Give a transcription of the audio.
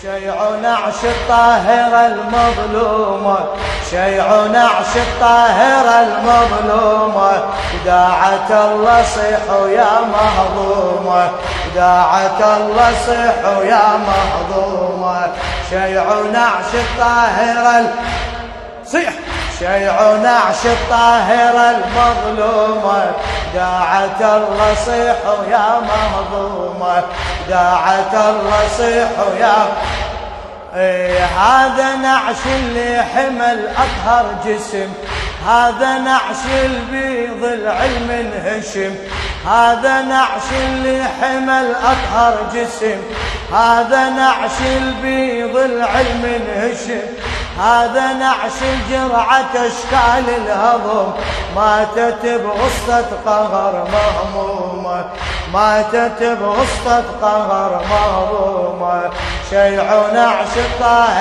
شيع نعش الطاهرة المظلومة، شيع نعش الطاهرة المظلومة، داعت الله صيحوا يا مهضومة، داعت الله صيحوا يا مهضومة. شيع نعش الطاهرة صيح، شيع نعش الطاهرة المظلومة، داعت الله صيحوا يا مهضومة، داعت الله صيحوا يا هذا نعش اللي حمل أطهر جسم، هذا نعش البيض العلم انهشم، هذا نعش اللي حمل أطهر جسم، هذا نعش البيض العلم انهشم، هذا نعش الجرعة أشكال الهضم، ماتت بغصة قهر مهمومة، ماتت بغصة قهر مهمومة. شيع نعش الطاهر